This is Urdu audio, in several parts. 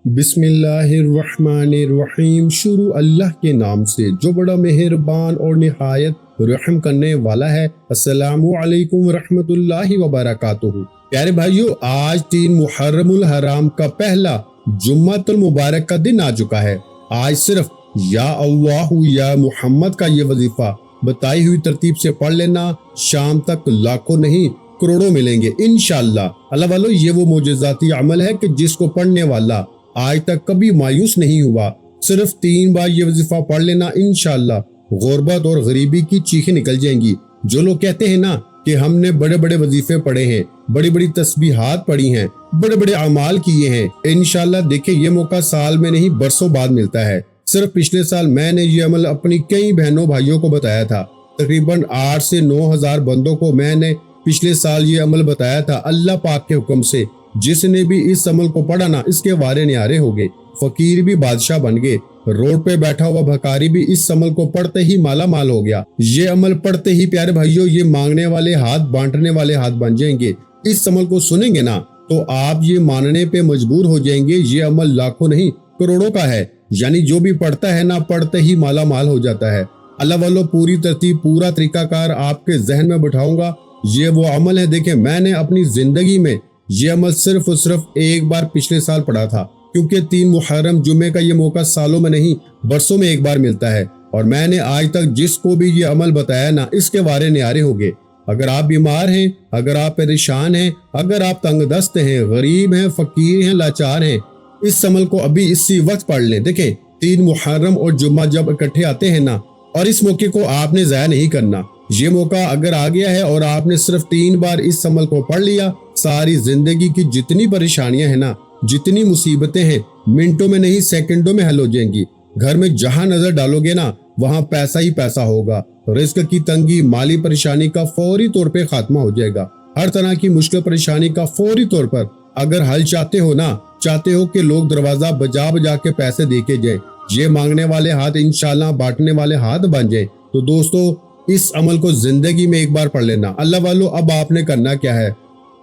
بسم اللہ الرحمن الرحیم۔ شروع اللہ کے نام سے جو بڑا مہربان اور نہایت رحم کرنے والا ہے۔ السلام علیکم ورحمۃ اللہ وبرکاتہ۔ پیارے بھائیو، آج 3 محرم الحرام کا پہلا جمعۃ المبارک کا دن آ چکا ہے۔ آج صرف یا اللہ یا محمد کا یہ وظیفہ بتائی ہوئی ترتیب سے پڑھ لینا، شام تک لاکھوں نہیں کروڑوں ملیں گے انشاءاللہ۔ اللہ والو، یہ وہ معجزاتی عمل ہے کہ جس کو پڑھنے والا آج تک کبھی مایوس نہیں ہوا۔ صرف 3 بار یہ وظیفہ پڑھ لینا، انشاءاللہ غربت اور غریبی کی چیخیں نکل جائیں گی۔ جو لوگ کہتے ہیں نا کہ ہم نے بڑے بڑے وظیفے پڑھے ہیں، بڑی بڑی تسبیحات پڑھی ہیں، بڑے بڑے اعمال کیے ہیں، انشاءاللہ دیکھیں یہ موقع سال میں نہیں برسوں بعد ملتا ہے۔ صرف پچھلے سال میں نے یہ عمل اپنی کئی بہنوں بھائیوں کو بتایا تھا۔ تقریباً 8 سے 9 ہزار بندوں کو میں نے پچھلے سال یہ عمل بتایا تھا۔ اللہ پاک کے حکم سے جس نے بھی اس عمل کو پڑھا نا، اس کے وارے نیارے ہو گئے، فقیر بھی بادشاہ بن گئے، روڈ پہ بیٹھا ہوا بھکاری بھی اس عمل کو پڑھتے ہی مالا مال ہو گیا۔ یہ عمل پڑھتے ہی پیارے بھائیوں یہ مانگنے والے ہاتھ بانٹنے والے ہاتھ بن جائیں گے۔ اس عمل کو سنیں گے نا تو آپ یہ ماننے پہ مجبور ہو جائیں گے یہ عمل لاکھوں نہیں کروڑوں کا ہے، یعنی جو بھی پڑھتا ہے نا پڑھتے ہی مالا مال ہو جاتا ہے۔ اللہ والو، پوری ترتیب پورا طریقہ کار آپ کے ذہن میں بٹھاؤں گا۔ یہ وہ عمل ہے، دیکھیں میں نے اپنی زندگی میں یہ عمل صرف اور صرف ایک بار پچھلے سال پڑھا تھا، کیونکہ 3 محرم جمعے کا یہ موقع سالوں میں نہیں برسوں میں ایک بار ملتا ہے، اور میں نے آج تک جس کو بھی یہ عمل بتایا نا اس کے وارے نیارے ہو گئے۔ اگر آپ بیمار ہیں، اگر آپ پریشان ہیں، اگر آپ تنگ دست ہیں، غریب ہیں، فقیر ہیں، لاچار ہیں، اس عمل کو ابھی اسی وقت پڑھ لیں۔ دیکھیں 3 محرم اور جمعہ جب اکٹھے آتے ہیں نا، اور اس موقع کو آپ نے ضائع نہیں کرنا۔ یہ موقع اگر آ گیا ہے اور آپ نے صرف 3 بار اس عمل کو پڑھ لیا، ساری زندگی کی جتنی پریشانیاں ہیں نا، جتنی مصیبتیں ہیں، منٹوں میں نہیں سیکنڈوں میں حل ہو جائیں گی۔ گھر میں جہاں نظر ڈالو گے نا وہاں پیسہ ہی پیسہ ہوگا، رزق کی تنگی، مالی پریشانی کا فوری طور پہ خاتمہ ہو جائے گا، ہر طرح کی مشکل پریشانی کا فوری طور پر اگر حل چاہتے ہو نا، چاہتے ہو کہ لوگ دروازہ بجا بجا کے پیسے دے کے جائیں، یہ مانگنے والے ہاتھ انشاءاللہ بانٹنے والے ہاتھ بن جائیں، تو دوستو اس عمل کو زندگی میں ایک بار پڑھ لینا۔ اللہ والو، اب آپ نے کرنا کیا ہے،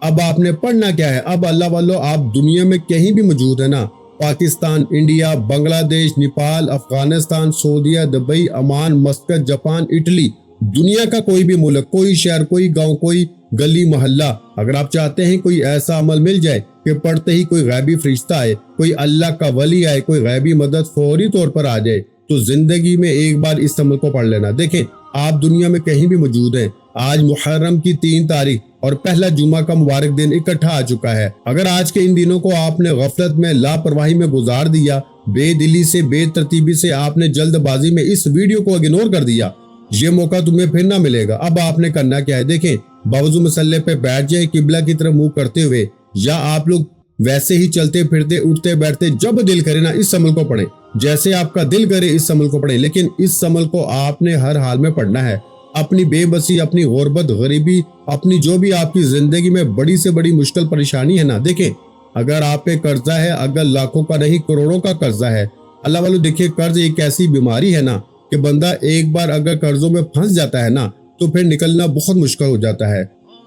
اب آپ نے پڑھنا کیا ہے؟ اب اللہ والو، آپ دنیا میں کہیں بھی موجود ہے نا، پاکستان، انڈیا، بنگلہ دیش، نیپال، افغانستان، سعودیہ، Dubai, Oman, Muscat, Japan, Italy, دنیا کا کوئی بھی ملک، کوئی شہر، کوئی گاؤں، کوئی گلی محلہ، اگر آپ چاہتے ہیں کوئی ایسا عمل مل جائے کہ پڑھتے ہی کوئی غیبی فرشتہ آئے، کوئی اللہ کا ولی آئے، کوئی غیبی مدد فوری طور پر آ جائے، تو زندگی میں ایک بار اس عمل کو پڑھ لینا۔ دیکھیں آپ دنیا میں کہیں بھی موجود ہیں، آج محرم کی 3 تاریخ اور پہلا جمعہ کا مبارک دن اکٹھا آ چکا ہے۔ اگر آج کے ان دنوں کو آپ نے غفلت میں، لاپرواہی میں گزار دیا، بے دلی سے، بے ترتیبی سے آپ نے جلد بازی میں اس ویڈیو کو اگنور کر دیا، یہ موقع تمہیں پھر نہ ملے گا۔ اب آپ نے کرنا کیا ہے؟ دیکھیں باوضو مسلح پہ بیٹھ جائیں قبلہ کی طرف منہ کرتے ہوئے، یا آپ لوگ ویسے ہی چلتے پھرتے اٹھتے بیٹھتے جب دل کرے نا اس عمل کو پڑھیں، جیسے آپ کا دل کرے اس عمل کو پڑھیں، لیکن اس عمل کو آپ نے ہر حال میں پڑھنا ہے۔ اپنی بے بسی، اپنی غربت، غریبی، اپنی جو بھی آپ کی زندگی میں بڑی سے بڑی مشکل پریشانی ہے نا، دیکھیں اگر آپ پہ قرضہ ہے، اگر لاکھوں کا نہیں کروڑوں کا قرضہ ہے، اللہ والو دیکھیں قرض ایک ایسی بیماری ہے نا کہ بندہ ایک بار اگر قرضوں میں پھنس جاتا ہے نا تو پھر نکلنا بہت مشکل ہو جاتا ہے،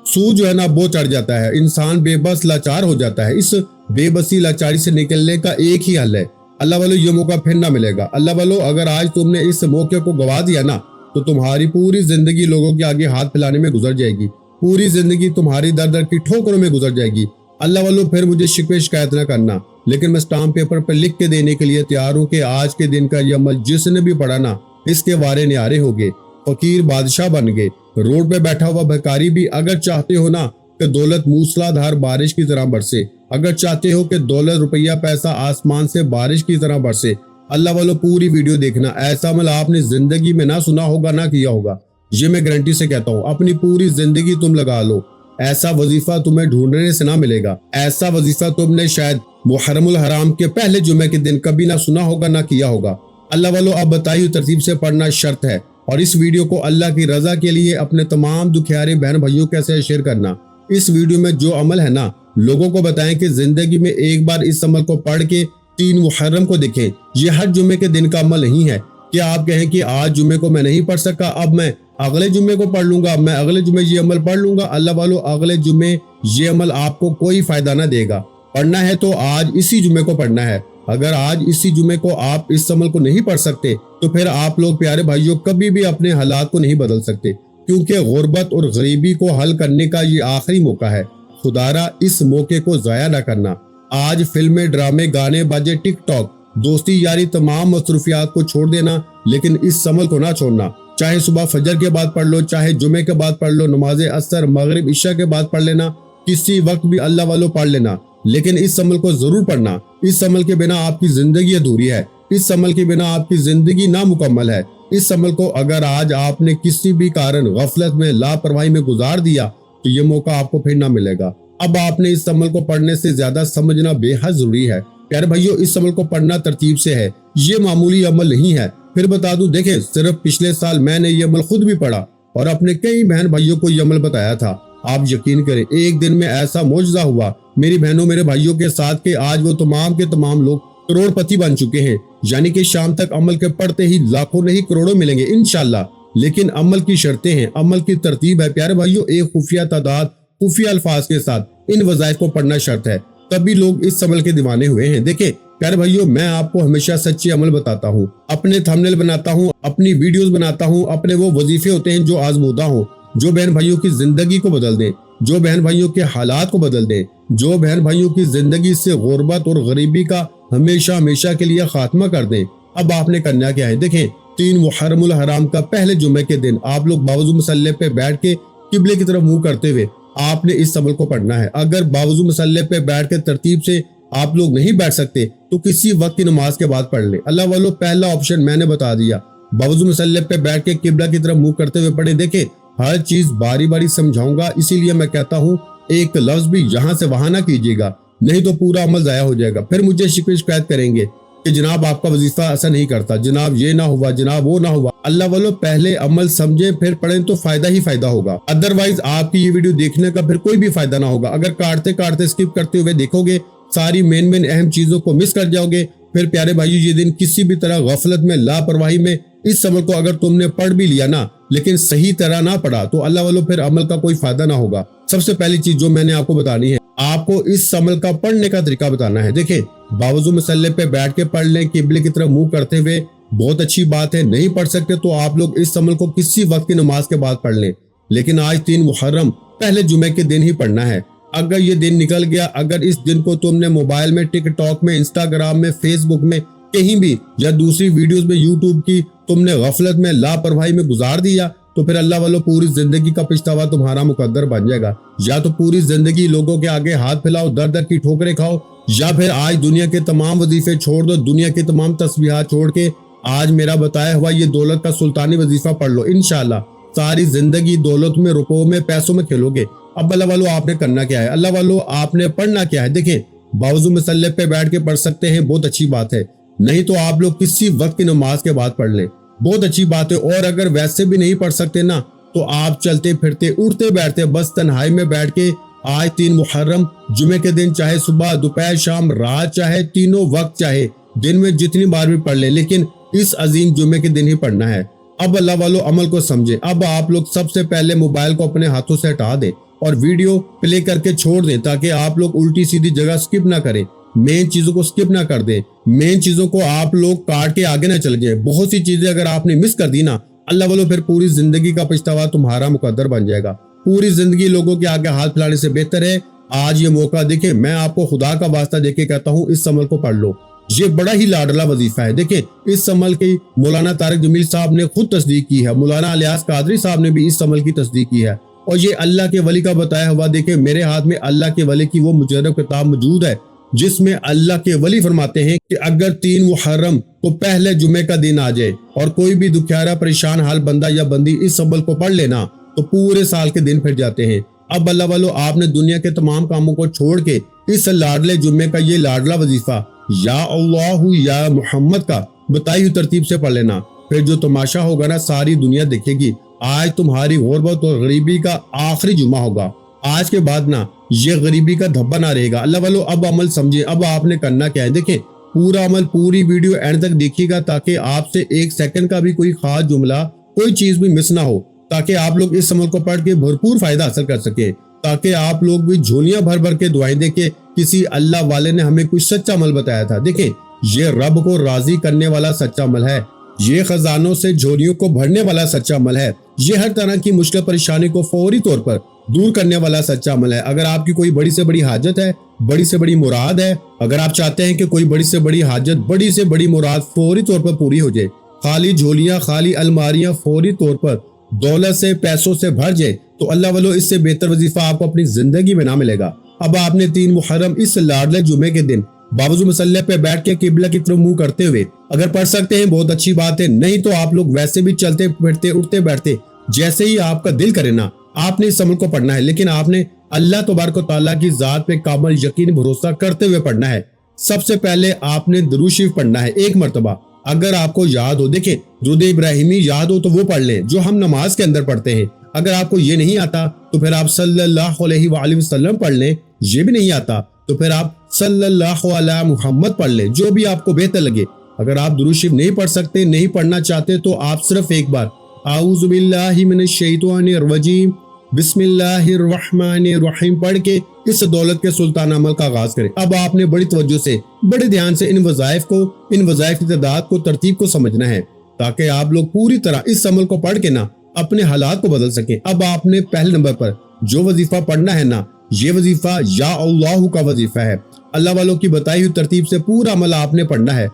سود جو ہے نا وہ چڑھ جاتا ہے، انسان بے بس لاچار ہو جاتا ہے۔ اس بے بسی لاچاری سے نکلنے کا ایک ہی حل ہے، اللہ والو یہ موقع پھر نہ ملے گا۔ اللہ والو اگر آج تم نے اس موقع کو گوا دیا نا تو تمہاری پوری زندگی لوگوں کے آگے ہاتھ پھیلانے میں گزر جائے گی، پوری زندگی تمہاری در در کی ٹھوکروں میں گزر جائے گی۔ اللہ والو پھر مجھے شکوے شکایت نہ کرنا، لیکن میں اسٹامپ پیپر پر لکھ کے دینے کے لیے تیار ہوں کہ آج کے دن کا یہ عمل جس نے بھی پڑھا نا اس کے وارے نیارے ہو گئے، فقیر بادشاہ بن گئے، روڈ پہ بیٹھا ہوا بھکاری بھی اگر چاہتے ہو نا کہ دولت موسلا دھار بارش کی طرح برسے، اگر چاہتے ہو کہ دولت روپیہ پیسہ آسمان سے بارش کی طرح برسے، اللہ والو پوری ویڈیو دیکھنا۔ ایسا عمل آپ نے زندگی میں نہ سنا ہوگا نہ کیا ہوگا، یہ میں گارنٹی سے کہتا ہوں۔ اپنی پوری زندگی تم لگا لو، ایسا وظیفہ تمہیں ڈھونڈنے سے نہ ملے گا، ایسا وظیفہ تم نے شاید محرم الحرام کے پہلے جمعے کے دن کبھی نہ سنا ہوگا نہ کیا ہوگا۔ اللہ والو اب بتائی ہوئی ترتیب سے پڑھنا شرط ہے، اور اس ویڈیو کو اللہ کی رضا کے لیے اپنے تمام دکھیارے بہن بھائیوں کے ساتھ شیئر کرنا۔ اس ویڈیو میں جو عمل ہے نا لوگوں کو بتائیں کہ زندگی میں ایک بار اس عمل کو پڑھ کے 3 محرم کو دیکھیں۔ یہ ہر جمعے کے دن کا عمل نہیں ہے کہ آپ کہیں کہ آج جمعے کو میں نہیں پڑھ سکا، اب میں اگلے جمعے کو پڑھ لوں گا، میں اگلے جمعے یہ عمل پڑھ لوں گا۔ اللہ والو اگلے جمعے یہ عمل آپ کو کوئی فائدہ نہ دے گا، پڑھنا ہے تو آج اسی جمعے کو پڑھنا ہے۔ اگر آج اسی جمعے کو آپ اس عمل کو نہیں پڑھ سکتے تو پھر آپ لوگ پیارے بھائیوں کبھی بھی اپنے حالات کو نہیں بدل سکتے، کیونکہ غربت اور غریبی کو حل کرنے کا یہ آخری موقع ہے۔ خدارا اس موقع کو ضائع نہ کرنا۔ آج فلمیں، ڈرامے، گانے باجے، ٹک ٹاک، دوستی یاری، تمام مصروفیات کو چھوڑ دینا، لیکن اس عمل کو نہ چھوڑنا۔ چاہے صبح فجر کے بعد پڑھ لو، چاہے جمعے کے بعد پڑھ لو، نماز عصر، مغرب، عشاء کے بعد پڑھ لینا، کسی وقت بھی اللہ والو پڑھ لینا، لیکن اس عمل کو ضرور پڑھنا۔ اس عمل کے بنا آپ کی زندگی ادھوری ہے، اس عمل کے بنا آپ کی زندگی نامکمل ہے۔ اس عمل کو اگر آج آپ نے کسی بھی کارن غفلت میں، لاپرواہی میں گزار دیا تو یہ موقع آپ کو پھر نہ ملے گا۔ اب آپ نے اس عمل کو پڑھنے سے زیادہ سمجھنا بے حد ضروری ہے۔ پیارے بھائیوں، اس عمل کو پڑھنا ترتیب سے ہے، یہ معمولی عمل نہیں ہے۔ پھر بتا دوں، دیکھیں صرف پچھلے سال میں نے یہ عمل خود بھی پڑھا اور اپنے کئی بہن بھائیوں کو یہ عمل بتایا تھا۔ آپ یقین کریں، ایک دن میں ایسا معجزہ ہوا میری بہنوں میرے بھائیوں کے ساتھ کہ آج وہ تمام کے تمام لوگ کروڑ پتی بن چکے ہیں، یعنی کہ شام تک عمل کے پڑھتے ہی لاکھوں نہیں کروڑوں ملیں گے انشاءاللہ۔ لیکن عمل کی شرطیں ہیں، عمل کی ترتیب ہے پیارے بھائیوں، ایک خفیہ تعداد، خفیہ الفاظ کے ساتھ ان وظائف کو پڑھنا شرط ہے، تبھی لوگ اس عمل کے دیوانے ہوئے ہیں۔ دیکھیں پیارے بھائیوں، میں آپ کو ہمیشہ سچے عمل بتاتا ہوں، اپنے تھمبنیل بناتا ہوں، اپنی ویڈیوز بناتا ہوں، اپنے وہ وظیفے ہوتے ہیں جو آزمودہ ہوں، جو بہن بھائیوں کی زندگی کو بدل دیں، جو بہن بھائیوں کے حالات کو بدل دیں، جو بہن بھائیوں کی زندگی سے غربت اور غریبی کا ہمیشہ ہمیشہ کے لیے خاتمہ کر دیں۔ اب آپ نے کرنا کیا ہے؟ دیکھیں 3 محرم الحرام کا پہلے جمعے کے دن آپ لوگ باوضو مصلی پہ بیٹھ کے قبلے کی طرف منہ کرتے ہوئے آپ نے اس عمل کو پڑھنا ہے۔ اگر باوضو مصلی پہ بیٹھ کے ترتیب سے آپ لوگ نہیں بیٹھ سکتے تو کسی وقت کی نماز کے بعد پڑھ لیں۔ اللہ والو پہلا آپشن میں نے بتا دیا، باوضو مصلی پہ بیٹھ کے قبلہ کی طرف منہ کرتے ہوئے پڑھیں۔ دیکھیں ہر چیز باری باری سمجھاؤں گا، اسی لیے میں کہتا ہوں ایک لفظ بھی یہاں سے وہاں نہ کیجیے گا، نہیں تو پورا عمل ضائع ہو جائے گا۔ پھر مجھے شکایت کریں گے کہ جناب آپ کا وظیفہ ایسا نہیں کرتا، جناب یہ نہ ہوا، جناب وہ نہ ہوا۔ اللہ والو پہلے عمل سمجھیں پھر پڑھیں تو فائدہ ہی فائدہ ہوگا، ادروائز آپ کی یہ ویڈیو دیکھنے کا پھر کوئی بھی فائدہ نہ ہوگا۔ اگر کاٹتے کاٹتے اسکپ کرتے ہوئے دیکھو گے، ساری مین اہم چیزوں کو مس کر جاؤ گے، پھر پیارے بھائیو یہ دن کسی بھی طرح غفلت میں، لاپرواہی میں اس عمل کو اگر تم نے پڑھ بھی لیا نا لیکن صحیح طرح نہ پڑھا تو اللہ والو پھر عمل کا کوئی فائدہ نہ ہوگا۔ سب سے پہلی چیز جو میں نے آپ کو بتانی ہے، آپ کو اس عمل کا پڑھنے کا طریقہ بتانا ہے۔ دیکھیں باوضو مصلی پہ بیٹھ کے پڑھ لیں، قبلے کی طرف منہ کرتے ہوئے، بہت اچھی بات ہے۔ نہیں پڑھ سکتے تو آپ لوگ اس عمل کو کسی وقت کی نماز کے بعد پڑھ لیں، لیکن آج 3 محرم پہلے جمعے کے دن ہی پڑھنا ہے۔ اگر یہ دن نکل گیا، اگر اس دن کو تم نے موبائل میں، ٹک ٹاک میں، انسٹاگرام میں، فیس بک میں، کہیں بھی یا دوسری ویڈیوز میں، یوٹیوب کی تم نے غفلت میں، لاپرواہی میں گزار دیا تو پھر اللہ والو پوری زندگی کا پچھتاوا تمہارا مقدر بن جائے گا۔ یا تو پوری زندگی لوگوں کے آگے ہاتھ پھیلاؤ، در در کی ٹھوکریں کھاؤ، یا پھر آج دنیا کے تمام وظیفے چھوڑ دو، دنیا کی تمام تسبیحات چھوڑ کے آج میرا بتایا ہوا یہ دولت کا سلطانی وظیفہ پڑھ لو، انشاءاللہ ساری زندگی دولت میں، روپوں میں، پیسوں میں کھیلو گے۔ اب اللہ والو آپ نے کرنا کیا ہے؟ اللہ والو آپ نے پڑھنا کیا ہے؟ دیکھیں باوضو مصلی پہ بیٹھ کے پڑھ سکتے ہیں، بہت اچھی بات ہے، نہیں تو آپ لوگ کسی وقت کی نماز کے بعد پڑھ لیں، بہت اچھی بات ہے۔ اور اگر ویسے بھی نہیں پڑھ سکتے نا تو آپ چلتے پھرتے، اٹھتے بیٹھتے، بس تنہائی میں بیٹھ کے آج 3 محرم جمعے کے دن چاہے صبح، دوپہر، شام، رات، چاہے تینوں وقت، چاہے دن میں جتنی بار بھی پڑھ لیں، لیکن اس عظیم جمعے کے دن ہی پڑھنا ہے۔ اب اللہ والو عمل کو سمجھیں۔ اب آپ لوگ سب سے پہلے موبائل کو اپنے ہاتھوں سے ہٹا دیں اور ویڈیو پلے کر کے چھوڑ دیں تاکہ آپ لوگ الٹی سیدھی جگہ سکپ نہ کریں، مین چیزوں کو سکپ نہ کر دیں، مین چیزوں کو آپ لوگ کاٹ کے آگے نہ چل جائیں۔ بہت سی چیزیں اگر آپ نے مس کر دی نا، اللہ والو پھر پوری زندگی کا پچھتاوا تمہارا مقدر بن جائے گا۔ پوری زندگی لوگوں کے آگے ہاتھ پھیلانے سے بہتر ہے آج یہ موقع دیکھیں، میں آپ کو خدا کا واسطہ دے کے کہتا ہوں اس عمل کو پڑھ لو، یہ بڑا ہی لاڈلا وظیفہ ہے۔ دیکھیں اس عمل کی مولانا طارق جمیل صاحب نے خود تصدیق کی ہے، مولانا الیاس قادری صاحب نے بھی اس عمل کی تصدیق کی ہے، اور یہ اللہ کے ولی کا بتایا ہوا۔ دیکھیں میرے ہاتھ میں اللہ کے ولی کی وہ مجرب کتاب موجود ہے جس میں اللہ کے ولی فرماتے ہیں کہ اگر 3 محرم کو پہلے جمعے کا دن آ جائے اور کوئی بھی دکھیارا پریشان حال بندہ یا بندی اس عمل کو پڑھ لینا تو پورے سال کے دن پھر جاتے ہیں۔ اب اللہ والو آپ نے دنیا کے تمام کاموں کو چھوڑ کے اس لاڈلے جمعے کا یہ لاڈلا وظیفہ یا اللہ یا محمد کا بتائی ہوئی ترتیب سے پڑھ لینا، پھر جو تماشا ہوگا نا ساری دنیا دیکھے گی۔ آج تمہاری غربت اور غریبی کا آخری جمعہ ہوگا، آج کے بعد نا یہ غریبی کا دھبا نہ رہے گا۔ اللہ والو اب عمل سمجھے، اب آپ نے کرنا کیا ہے؟ دیکھیں پورا عمل، پوری ویڈیو اینڈ تک دیکھیے گا تاکہ آپ سے 1 سیکنڈ کا بھی کوئی خاص جملہ، کوئی چیز بھی مس نہ ہو، تاکہ آپ لوگ اس عمل کو پڑھ کے بھرپور فائدہ حاصل کر سکے، تاکہ آپ لوگ بھی جھولیاں بھر بھر کے دعائیں دیں کہ کسی اللہ والے نے ہمیں کوئی سچا عمل بتایا تھا۔ دیکھیں یہ رب کو راضی کرنے والا سچا عمل ہے، یہ خزانوں سے جھولیوں کو بھرنے والا سچا عمل ہے، یہ ہر طرح کی مشکل پریشانی کو فوری طور پر دور کرنے والا سچا عمل ہے۔ اگر آپ کی کوئی بڑی سے بڑی حاجت ہے، بڑی سے بڑی مراد ہے، اگر آپ چاہتے ہیں کہ کوئی بڑی سے بڑی حاجت، بڑی سے بڑی مراد فوری طور پر پوری ہو جائے، خالی جھولیاں، خالی الماریاں فوری طور پر دولت سے، پیسوں سے بھر جائے، تو اللہ والو اس سے بہتر وظیفہ آپ کو اپنی زندگی میں نہ ملے گا۔ اب آپ نے 3 محرم اس لاڈلے جمعے کے دن باوضو مصلی پہ بیٹھ کے قبلہ کی طرف منہ کرتے ہوئے اگر پڑھ سکتے ہیں بہت اچھی بات ہے، نہیں تو آپ لوگ ویسے بھی چلتے پھرتے اٹھتے بیٹھتے جیسے ہی آپ کا دل کرے نا، آپ نے اس عمل کو پڑھنا ہے، لیکن آپ نے اللہ تبارک و تعالیٰ کی ذات پہ کامل یقین بھروسہ کرتے ہوئے پڑھنا ہے۔ سب سے پہلے آپ نے درود شریف پڑھنا ہے 1 مرتبہ، اگر آپ کو یاد ہو، دیکھیں درود ابراہیمی یاد ہو تو وہ پڑھ لیں جو ہم نماز کے اندر پڑھتے ہیں، اگر آپ کو یہ نہیں آتا تو پھر آپ صلی اللہ علیہ وآلہ وسلم پڑھ لیں، یہ بھی نہیں آتا تو پھر آپ صلی اللہ علیہ محمد پڑھ لیں، جو بھی آپ کو بہتر لگے۔ اگر آپ درود شریف نہیں پڑھ سکتے، نہیں پڑھنا چاہتے، تو آپ صرف ایک بار اعوذ باللہ من الشیطان الرجیم بسم اللہ الرحمن الرحیم پڑھ کے اس دولت کے سلطان عمل کا آغاز کریں۔ اب آپ نے بڑی توجہ سے، بڑے دھیان سے ان وظائف کی تعداد کو، ترتیب کو سمجھنا ہے، تاکہ آپ لوگ پوری طرح اس عمل کو پڑھ کے نا اپنے حالات کو بدل سکیں۔ اب آپ نے پہلے نمبر پر جو وظیفہ پڑھنا ہے نا، یہ وظیفہ یا اللہ کا وظیفہ ہے۔ اللہ والوں کی بتائی ہوئی ترتیب سے پورا عمل آپ نے پڑھنا ہے۔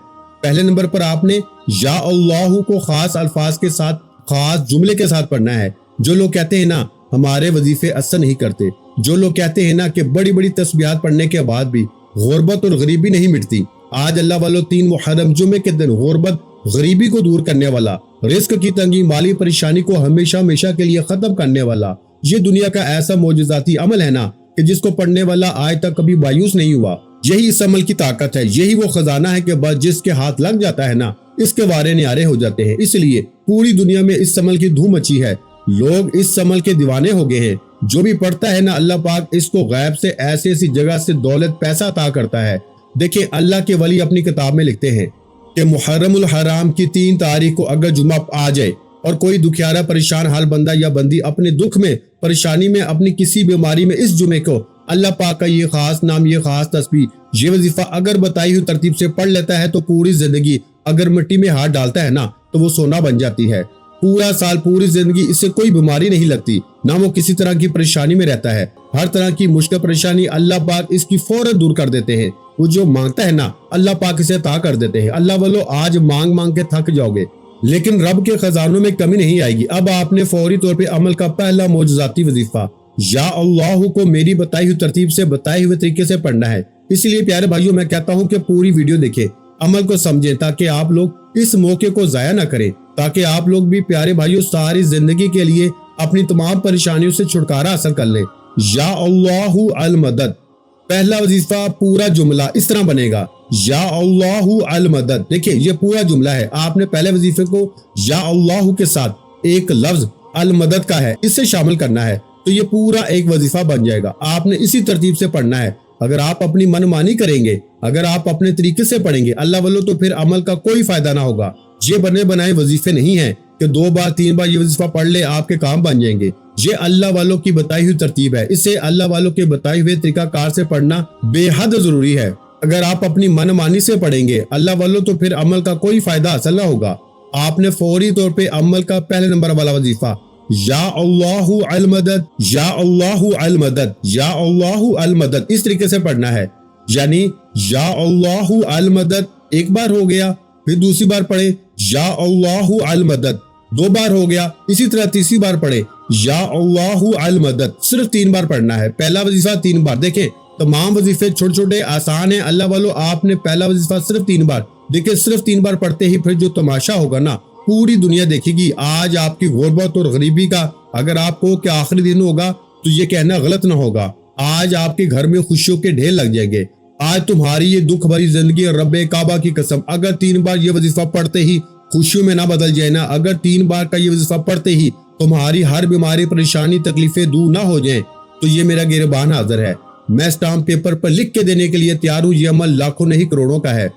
پہلے نمبر پر آپ نے یا اللہ کو خاص الفاظ کے ساتھ، خاص جملے کے ساتھ پڑھنا ہے۔ جو لوگ کہتے ہیں نا ہمارے وظیفے اثر نہیں کرتے، جو لوگ کہتے ہیں نا کہ بڑی بڑی تسبیحات پڑھنے کے بعد بھی غربت اور غریبی نہیں مٹتی، آج اللہ والوں 3 محرم جمعے کے دن غربت، غریبی کو دور کرنے والا، رزق کی تنگی، مالی پریشانی کو ہمیشہ ہمیشہ کے لیے ختم کرنے والا یہ دنیا کا ایسا معجزاتی عمل ہے نا کہ جس کو پڑھنے والا آج تک کبھی مایوس نہیں ہوا۔ یہی اس عمل کی طاقت ہے، یہی وہ خزانہ ہے کہ بس جس کے ہاتھ لگ جاتا ہے نا اس کے وارے نیارے ہو جاتے ہیں۔ اس لیے پوری دنیا میں اس عمل کی دھوم مچی ہے، لوگ اس عمل کے دیوانے ہو گئے ہیں۔ جو بھی پڑھتا ہے نا اللہ پاک اس کو غیب سے ایسی ایسی جگہ سے دولت پیسہ عطا کرتا ہے۔ دیکھیں اللہ کے ولی اپنی کتاب میں لکھتے ہیں کہ محرم الحرام کی 3 تاریخ کو اگر جمعہ آ جائے اور کوئی دکھیارا پریشان حال بندہ یا بندی اپنے دکھ میں، پریشانی میں، اپنی کسی بیماری میں اس جمعے کو اللہ پاک کا یہ خاص نام، یہ خاص تسبیح، یہ وظیفہ اگر بتائی ہوئی ترتیب سے پڑھ لیتا ہے تو پوری زندگی اگر مٹی میں ہاتھ ڈالتا ہے نا تو وہ سونا بن جاتی ہے۔ پورا سال، پوری زندگی اس سے کوئی بیماری نہیں لگتی، نہ وہ کسی طرح کی پریشانی میں رہتا ہے۔ ہر طرح کی مشکل پریشانی اللہ پاک اس کی فوراً دور کر دیتے ہیں۔ وہ جو مانگتا ہے نا اللہ پاک اسے عطا کر دیتے ہیں۔ اللہ والو آج مانگ مانگ کے تھک جاؤ گے لیکن رب کے خزانوں میں کمی نہیں آئے گی۔ اب آپ نے فوری طور پہ عمل کا پہلا معجزاتی وظیفہ یا اللہ کو میری بتائی ہوئی ترتیب سے، بتائے ہوئے طریقے سے پڑھنا ہے۔ اس لیے پیارے بھائیوں میں کہتا ہوں کہ پوری ویڈیو دیکھیں، عمل کو سمجھیں، تاکہ آپ لوگ اس موقع کو ضائع نہ کریں، تاکہ آپ لوگ بھی پیارے بھائیوں ساری زندگی کے لیے اپنی تمام پریشانیوں سے چھٹکارا حاصل کر لیں۔ یا اللہ المدد، پہلا وظیفہ پورا جملہ اس طرح بنے گا، یا اللہ المدد۔ دیکھیں یہ پورا جملہ ہے، آپ نے پہلے وظیفے کو یا اللہ کے ساتھ ایک لفظ المدد کا ہے اس سے شامل کرنا ہے، تو یہ پورا ایک وظیفہ بن جائے گا۔ آپ نے اسی ترتیب سے پڑھنا ہے۔ اگر آپ اپنی من مانی کریں گے، اگر آپ اپنے طریقے سے پڑھیں گے اللہ والو، تو پھر عمل کا کوئی فائدہ نہ ہوگا۔ یہ بنے بنائے وظیفے نہیں ہیں کہ 2 بار 3 بار یہ وظیفہ پڑھ لے آپ کے کام بن جائیں گے۔ یہ اللہ والوں کی بتائی ہوئی ترتیب ہے، اسے اللہ والوں کے بتائے ہوئے طریقہ کار سے پڑھنا بے حد ضروری ہے۔ اگر آپ اپنی من مانی سے پڑھیں گے اللہ والوں تو پھر عمل کا کوئی فائدہ حاصل نہ ہوگا۔ آپ نے فوری طور پہ عمل کا پہلے نمبر والا وظیفہ یا اللہ المدد، یا اللہ المدد، یا اللہ المدد اس طریقے سے پڑھنا ہے، یعنی یا اللہ المدد ایک بار ہو گیا، پھر دوسری بار پڑھے یا اللہ المدد، 2 بار ہو گیا، اسی طرح تیسری بار پڑھے یا اللہ المدد، صرف 3 بار پڑھنا ہے۔ پہلا وظیفہ 3 بار، دیکھیں تمام وظیفے چھوٹے چھوٹے آسان ہیں اللہ والو، آپ نے پہلا وظیفہ صرف 3 بار، دیکھیں صرف 3 بار پڑھتے ہی پھر جو تماشا ہوگا نا پوری دنیا دیکھے گی۔ آج آپ کی غربت اور غریبی کا اگر آپ کو کہ آخری دن ہوگا تو یہ کہنا غلط نہ ہوگا، آج آپ کے گھر میں خوشیوں کے ڈھیر لگ جائیں گے۔ آج تمہاری یہ دکھ بھری زندگی رب کعبہ کی قسم اگر 3 بار یہ وظیفہ پڑھتے ہی خوشیوں میں نہ بدل جائے نا، اگر 3 بار کا یہ وظیفہ پڑھتے ہی تمہاری ہر بیماری، پریشانی، تکلیفیں دور نہ ہو جائیں تو یہ میرا گربان حاضر ہے، میں اسٹامپ پیپر پر لکھ کے دینے کے لیے تیار ہوں۔ یہ عمل لاکھوں نہیں کروڑوں کا ہے،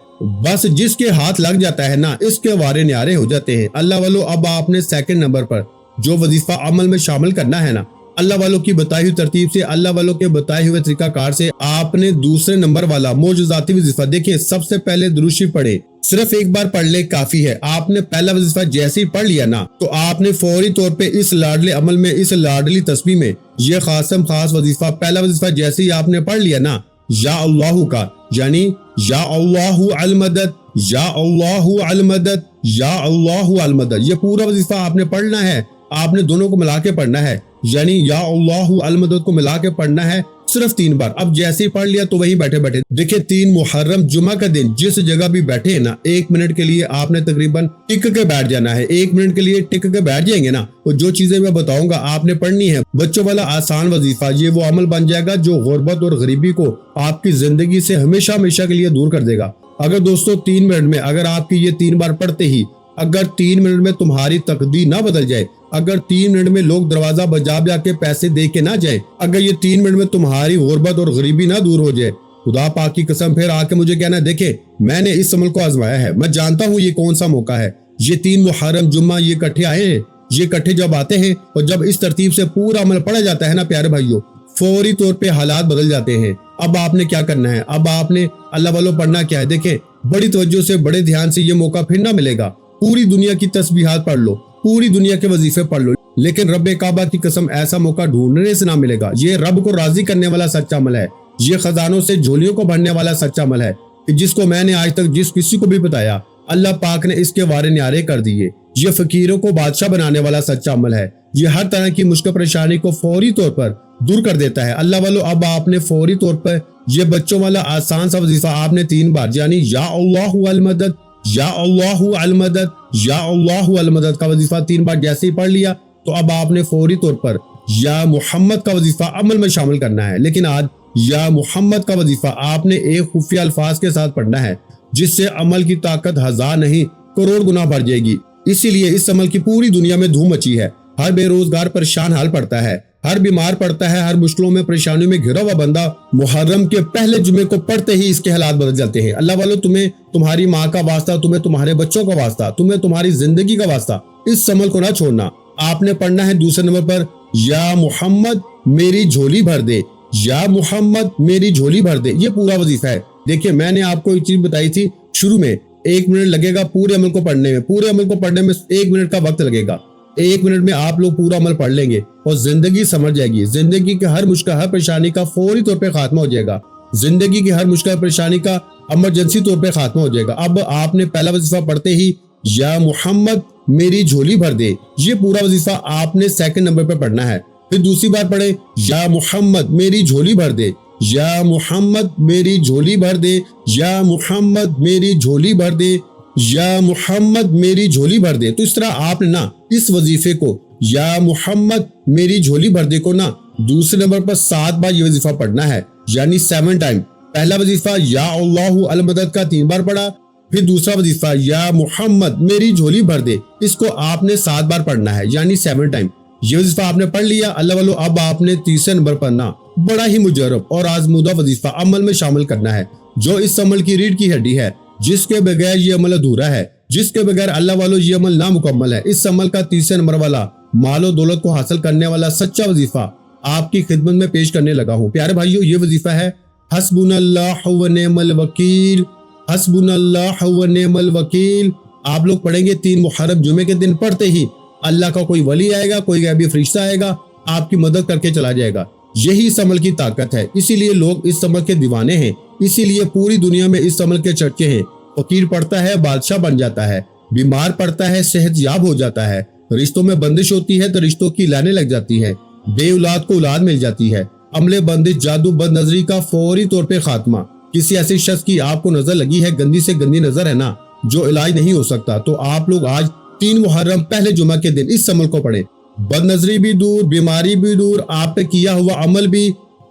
بس جس کے ہاتھ لگ جاتا ہے نا اس کے وارے نیارے ہو جاتے ہیں۔ اللہ والو اب آپ نے سیکنڈ نمبر پر جو وظیفہ عمل میں شامل کرنا ہے نا، اللہ والوں کی بتائی ہوئی ترتیب سے، اللہ والوں کے بتائے ہوئے طریقہ کار سے آپ نے دوسرے نمبر والا معجزاتی وظیفہ، دیکھیں سب سے پہلے درود شریف پڑھے، صرف ایک بار پڑھ لے کافی ہے۔ آپ نے پہلا وظیفہ جیسے ہی پڑھ لیا نا تو آپ نے فوری طور پہ اس لاڈلے عمل میں، اس لاڈلی تسبیح میں، یہ خاصم خاص وظیفہ، پہلا وظیفہ جیسے ہی آپ نے پڑھ لیا نا، یا اللہ کا، یعنی یا اللہ المدد، یا اللہ المدد، یا اللہ المدد، یہ پورا وظیفہ آپ نے پڑھنا ہے۔ آپ نے دونوں کو ملا کے پڑھنا ہے، یعنی یا اللہ المدد کو ملا کے پڑھنا ہے صرف 3 بار۔ اب جیسے ہی پڑھ لیا تو وہیں بیٹھے بیٹھے دیکھیں 3 محرم جمعہ کا دن جس جگہ بھی بیٹھے ہیں نا، 1 منٹ کے لیے آپ نے تقریباً ٹک کے بیٹھ جانا ہے۔ 1 منٹ کے لیے ٹک کے بیٹھ جائیں گے نا تو جو چیزیں میں بتاؤں گا آپ نے پڑھنی ہے۔ بچوں والا آسان وظیفہ، یہ وہ عمل بن جائے گا جو غربت اور غریبی کو آپ کی زندگی سے ہمیشہ ہمیشہ کے لیے دور کر دے گا۔ اگر دوستو 3 منٹ میں اگر آپ کی یہ 3 بار پڑھتے ہی، اگر 3 منٹ میں تمہاری تقدیر نہ بدل جائے، اگر 3 منٹ میں لوگ دروازہ بجا بجا کے پیسے دے کے نہ جائیں، اگر یہ 3 منٹ میں تمہاری غربت اور غریبی نہ دور ہو جائے، خدا پاک کی قسم پھر آ کے مجھے کہنا دیکھیں میں نے اس عمل کو آزمایا ہے، میں جانتا ہوں یہ کون سا موقع ہے۔ یہ 3 محرم جمعہ یہ اکٹھے آئے ہیں، یہ اکٹھے جب آتے ہیں اور جب اس ترتیب سے پورا عمل پڑھا جاتا ہے نا پیارے بھائیوں، فوری طور پہ حالات بدل جاتے ہیں۔ اب آپ نے کیا کرنا ہے، اب آپ نے اللہ والوں پڑھنا کیا ہے، دیکھیں بڑی توجہ سے بڑے دھیان سے، یہ موقع پھر نہ ملے گا۔ پوری دنیا کی تسبیحات پڑھ لو، پوری دنیا کے وظیفے پڑھ لو، لیکن رب کعبہ کی قسم ایسا موقع ڈھونڈنے سے نہ ملے گا۔ یہ رب کو راضی کرنے والا سچا عمل ہے، یہ خزانوں سے جھولیوں کو بھرنے والا سچا عمل ہے، جس کو میں نے آج تک جس کسی کو بھی بتایا اللہ پاک نے اس کے وارے نیارے کر دیے۔ یہ فقیروں کو بادشاہ بنانے والا سچا عمل ہے، یہ ہر طرح کی مشکل پریشانی کو فوری طور پر دور کر دیتا ہے۔ اللہ والو اب آپ نے فوری طور پر یہ بچوں والا آسان سا وظیفہ آپ نے 3 بار، یعنی یا اللہ المدد، یا اللہ المدد، یا اللہ المدد کا وظیفہ 3 بار جیسے ہی پڑھ لیا تو اب آپ نے فوری طور پر یا محمد کا وظیفہ عمل میں شامل کرنا ہے۔ لیکن آج یا محمد کا وظیفہ آپ نے ایک خفیہ الفاظ کے ساتھ پڑھنا ہے، جس سے عمل کی طاقت 1000 نہیں کروڑ گنا بڑھ جائے گی۔ اسی لیے اس عمل کی پوری دنیا میں دھوم مچی ہے، ہر بے روزگار پریشان حال پڑتا ہے، ہر بیمار پڑتا ہے، ہر مشکلوں میں پریشانیوں میں گھرا ہوا بندہ محرم کے پہلے جمعے کو پڑھتے ہی اس کے حالات بدل جاتے ہیں۔ اللہ والو تمہیں تمہاری ماں کا واسطہ، تمہیں تمہارے بچوں کا واسطہ، تمہیں تمہاری زندگی کا واسطہ، اس عمل کو نہ چھوڑنا۔ آپ نے پڑھنا ہے دوسرے نمبر پر یا محمد میری جھولی بھر دے، یا محمد میری جھولی بھر دے، یہ پورا وظیفہ ہے۔ دیکھیں میں نے آپ کو ایک چیز بتائی تھی شروع میں، 1 منٹ لگے گا پورے عمل کو پڑھنے میں، پورے عمل کو پڑھنے میں 1 منٹ کا وقت لگے گا۔ 1 منٹ میں آپ لوگ پورا عمل پڑھ لیں گے اور زندگی سمجھ جائے گی، زندگی کے ہر مشکل ہر پریشانی کا فوری طور پہ خاتمہ ہو جائے گا، زندگی کی ہر مشکل پریشانی کا ایمرجنسی طور پہ خاتمہ ہو جائے گا۔ اب آپ نے پہلا وظیفہ پڑھتے ہی یا محمد میری جھولی بھر دے، یہ پورا وظیفہ آپ نے 2nd نمبر پہ پڑھنا ہے۔ پھر دوسری بار پڑھے یا محمد میری جھولی بھر دے، یا محمد میری جھولی بھر دے، یا محمد میری جھولی بھر دے، یا محمد میری جھولی بھر دے۔ تو اس طرح آپ نے نا اس وظیفے کو یا محمد میری جھولی بھر دے کو نا دوسرے نمبر پر 7 بار یہ وظیفہ پڑھنا ہے، یعنی 7 ٹائم۔ پہلا وظیفہ یا اللہ المدد کا 3 بار پڑھا، پھر دوسرا وظیفہ یا محمد میری جھولی بھر دے، اس کو آپ نے 7 بار پڑھنا ہے، یعنی 7 ٹائم۔ یہ وظیفہ آپ نے پڑھ لیا اللہ والو، اب آپ نے تیسرے نمبر پر نا بڑا ہی مجرب اور آزمودہ وظیفہ عمل میں شامل کرنا ہے، جو اس عمل کی ریڑھ کی ہڈی ہے، جس کے بغیر یہ عمل ادھورا ہے، جس کے بغیر اللہ والو یہ عمل نامکمل ہے۔ اس عمل کا تیسرے نمبر والا مال و دولت کو حاصل کرنے والا سچا وظیفہ آپ کی خدمت میں پیش کرنے لگا ہوں۔ پیارے بھائیو یہ وظیفہ ہے حسبنا اللہ و نعم الوکیل، حسبنا اللہ و نعم الوکیل۔ آپ لوگ پڑھیں گے 3 محرم جمعے کے دن، پڑھتے ہی اللہ کا کوئی ولی آئے گا، کوئی غیبی فرشتہ آئے گا، آپ کی مدد کر کے چلا جائے گا۔ یہی اس عمل کی طاقت ہے، اسی لیے لوگ اس عمل کے دیوانے ہیں، اسی لیے پوری دنیا میں اس عمل کے چرچے ہیں۔ فقیر پڑھتا ہے بادشاہ بن جاتا ہے، بیمار پڑتا ہے صحت یاب ہو جاتا ہے، رشتوں میں بندش ہوتی ہے تو رشتوں کی لانیں لگ جاتی ہے، بے اولاد کو اولاد مل جاتی ہے، عملے بندش جادو بد نظری کا فوری طور پہ خاتمہ۔ کسی ایسے شخص کی آپ کو نظر لگی ہے، گندی سے گندی نظر ہے نا، جو علاج نہیں ہو سکتا، تو آپ لوگ آج 3 محرم پہلے جمعہ کے دن اس عمل کو پڑھیں۔ بد نظری بھی دور، بیماری بھی دور، آپ پہ کیا ہوا عمل بھی،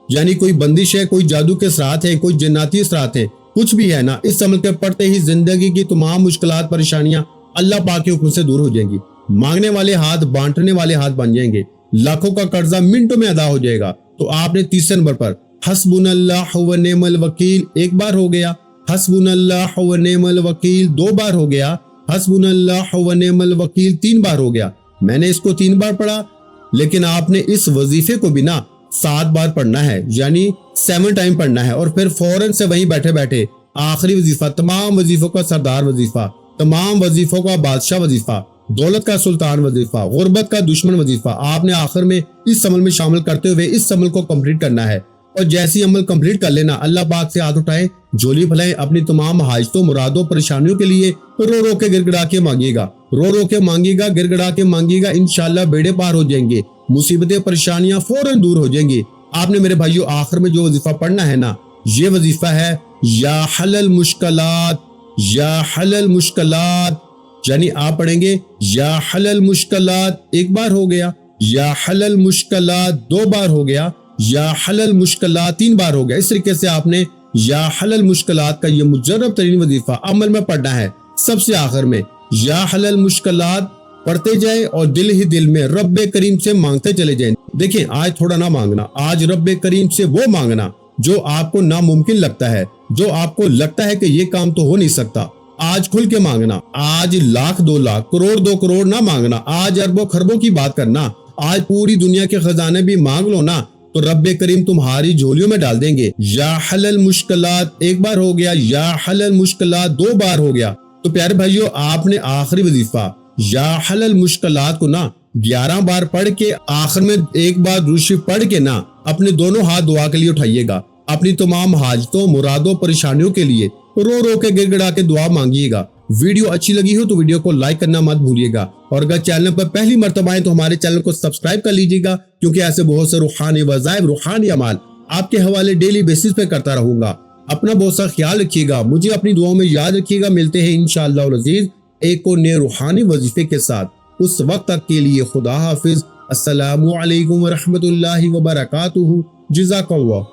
یعنی کوئی بندش ہے، کوئی جادو کے اثرات ہیں، کوئی جناتی اثرات ہیں، کچھ بھی ہے نا، اس عمل کے پڑھتے ہی زندگی کی تمام مشکلات پریشانیاں اللہ پاک کے حکم سے دور ہو جائیں گی، مانگنے والے ہاتھ بانٹنے والے ہاتھ بن جائیں گے، لاکھوں کا قرضہ منٹوں میں ادا ہو جائے گا۔ تو آپ نے تیسرے نمبر پر حسبنا اللہ و نعم الوکیل 1 بار ہو گیا، حسبنا اللہ و نعم الوکیل 2 بار ہو گیا، حسبنا اللہ و نعم الوکیل 3 بار ہو گیا۔ میں نے اس کو 3 بار پڑھا، لیکن آپ نے اس وظیفے کو بھی نا 7 بار پڑھنا ہے، یعنی 7 ٹائم پڑھنا ہے، اور پھر فوراً سے وہیں بیٹھے بیٹھے آخری وظیفہ، تمام وظیفوں کا سردار وظیفہ، تمام وظیفوں کا بادشاہ وظیفہ، دولت کا سلطان وظیفہ، غربت کا دشمن وظیفہ، آپ نے آخر میں اس عمل میں شامل کرتے ہوئے اس عمل کو کمپلیٹ کرنا ہے۔ اور جیسی عمل کمپلیٹ کر لینا، اللہ پاک سے ہاتھ اٹھائیں، جھولی پھیلائیں، اپنی تمام حاجتوں، مرادوں، پریشانیوں کے لیے رو رو کے گڑ گڑا کے مانگیے گا، رو رو کے مانگیے گا، گڑ گڑا کے مانگیے گا، انشاءاللہ بیڑے پار ہو جائیں گے، مصیبتیں پریشانیاں فوراً دور ہو جائیں گی۔ آپ نے میرے بھائیو آخر میں جو وظیفہ پڑھنا ہے نا، یہ وظیفہ ہے یا حل المشکلات، یا حل المشکلات، یعنی آپ پڑھیں گے یا حل المشکلات 1 بار ہو گیا، یا حل المشکلات 2 بار ہو گیا، یا حل المشکلات 3 بار ہو گیا۔ اس طریقے سے آپ نے یا حل المشکلات کا یہ مجرب ترین وظیفہ عمل میں پڑھنا ہے۔ سب سے آخر میں یا حل المشکلات پڑھتے جائیں اور دل ہی دل میں رب کریم سے مانگتے چلے جائیں۔ دیکھیں آج تھوڑا نہ مانگنا، آج رب کریم سے وہ مانگنا جو آپ کو ناممکن لگتا ہے، جو آپ کو لگتا ہے کہ یہ کام تو ہو نہیں سکتا۔ آج کھل کے مانگنا، آج 1,00,000 2 لاکھ، کروڑ 2 کروڑ نہ مانگنا، آج اربوں خربوں کی بات کرنا، آج پوری دنیا کے خزانے بھی مانگ لو نا تو رب کریم تمہاری جھولیوں میں ڈال دیں گے۔ یا حل المشکلات 1 بار ہو گیا، یا حل المشکلات 2 بار ہو گیا۔ تو پیارے بھائیو آپ نے آخری وظیفہ یا حل المشکلات کو نا 11 بار پڑھ کے آخر میں 1 بار درود شریف پڑھ کے نا اپنے دونوں ہاتھ دعا کے لیے اٹھائیے گا، اپنی تمام حاجتوں، مرادوں، پریشانیوں کے لیے رو رو کے گڑ گڑا کے دعا مانگیے گا۔ ویڈیو اچھی لگی ہو تو ویڈیو کو لائک کرنا مت بھولیے گا، اور اگر چینل پر پہلی مرتبہ آئیں تو ہمارے چینل کو سبسکرائب کر لیجیے گا، کیونکہ ایسے بہت سے روحانی وظائف، روحانی اعمال آپ کے حوالے ڈیلی بیسس پہ کرتا رہوں گا۔ اپنا بہت سا خیال رکھیے گا، مجھے اپنی دعاؤں میں یاد رکھیے گا۔ ملتے ہیں انشاءاللہ العزیز ایک اور نئے روحانی وظیفے کے ساتھ۔ اس وقت تک کے لیے خدا حافظ۔ السلام علیکم ورحمۃ اللہ وبرکاتہ۔ جزاک اللہ۔